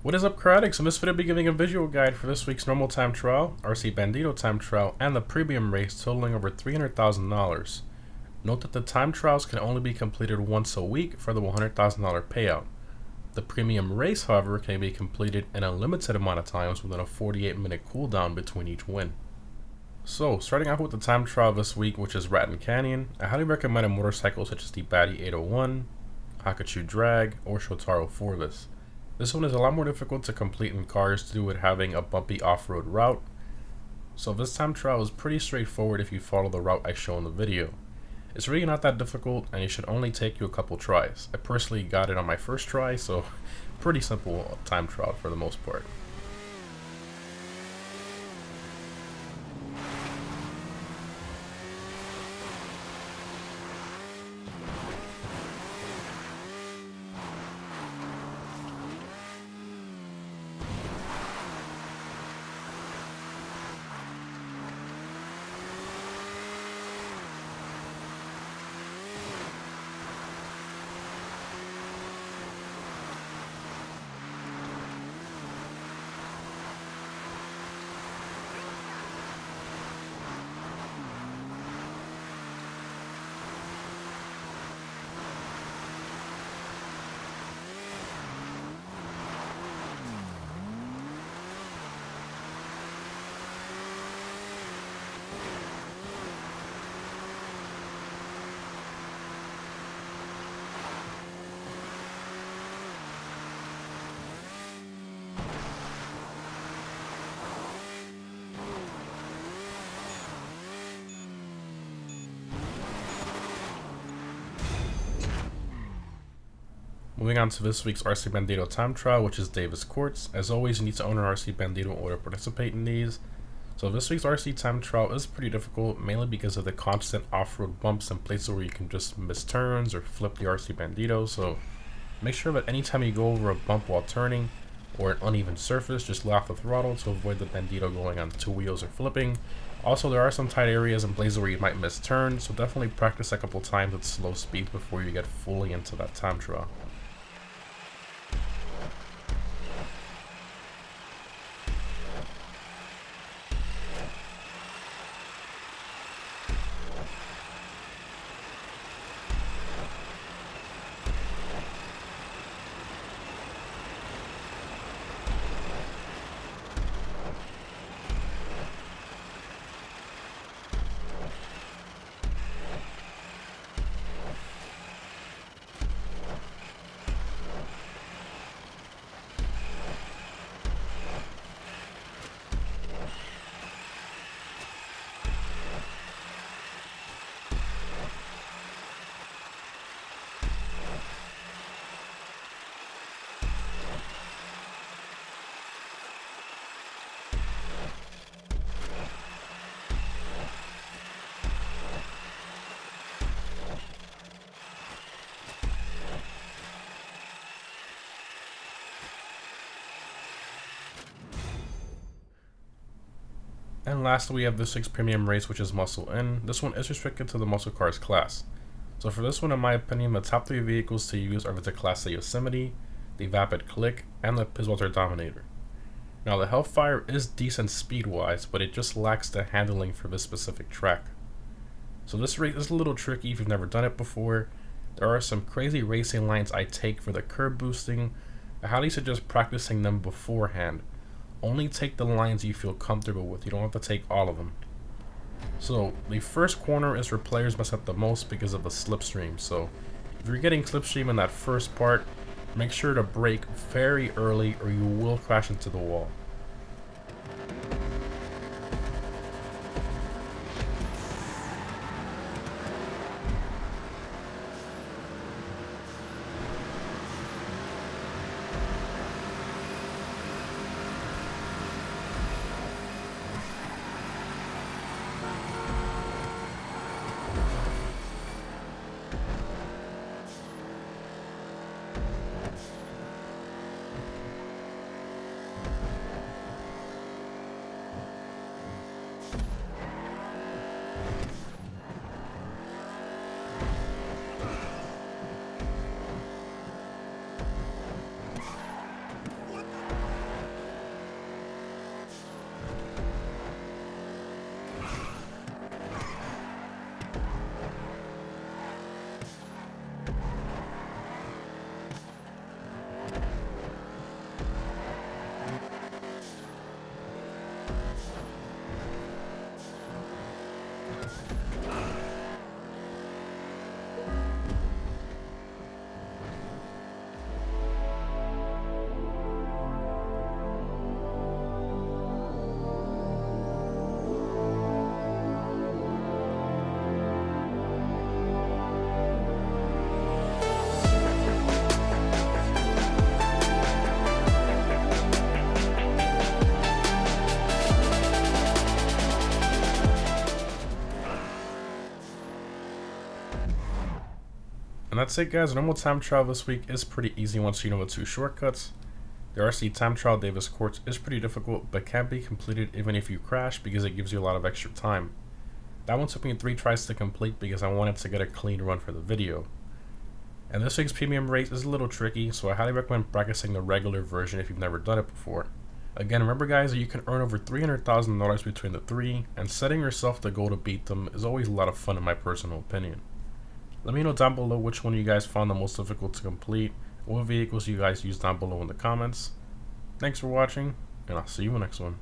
What is up, Critics? In this video, I'll be giving a visual guide for this week's normal time trial, RC Bandito time trial, and the premium race totaling over $300,000. Note that the time trials can only be completed once a week for the $100,000 payout. The premium race, however, can be completed in a limited amount of times within a 48-minute cooldown between each win. So, starting off with the time trial this week, which is Ratan Canyon, I highly recommend a motorcycle such as the Batty 801, Hakachu Drag, or Shotaro for this. This one is a lot more difficult to complete in cars due to it having a bumpy off-road route. So this time trial is pretty straightforward if you follow the route I show in the video. It's really not that difficult and it should only take you a couple tries. I personally got it on my first try, so pretty simple time trial for the most part. Moving on to this week's RC Bandito time trial, which is Davis Quartz. As always, you need to own an RC Bandito in order to participate in these. So this week's RC time trial is pretty difficult, mainly because of the constant off-road bumps and places where you can just miss turns or flip the RC Bandito. So make sure that anytime you go over a bump while turning or an uneven surface, just lay off the throttle to avoid the Bandito going on two wheels or flipping. Also, there are some tight areas and places where you might miss turns, so definitely practice a couple times at slow speeds before you get fully into that time trial. And lastly, we have this week's premium race, which is Muscle In. This one is restricted to the muscle cars class. So for this one, in my opinion, the top 3 vehicles to use are the Class A Yosemite, the Vapid Click, and the Piswater Dominator. Now the Hellfire is decent speed-wise, but it just lacks the handling for this specific track. So this race is a little tricky if you've never done it before. There are some crazy racing lines I take for the curb boosting. I highly suggest practicing them beforehand. Only take the lines you feel comfortable with. You don't have to take all of them. So the first corner is where players mess up the most because of the slipstream. So if you're getting slipstream in that first part, make sure to brake very early or you will crash into the wall. And that's it, guys. Normal time trial this week is pretty easy once you know the two shortcuts. The RC time trial Davis Quartz is pretty difficult, but can be completed even if you crash because it gives you a lot of extra time. That one took me 3 tries to complete because I wanted to get a clean run for the video. And this week's premium race is a little tricky, so I highly recommend practicing the regular version if you've never done it before. Again, remember guys that you can earn over $300,000 between the 3, and setting yourself the goal to beat them is always a lot of fun in my personal opinion. Let me know down below which one you guys found the most difficult to complete, what vehicles you guys use down below in the comments. Thanks for watching, and I'll see you in the next one.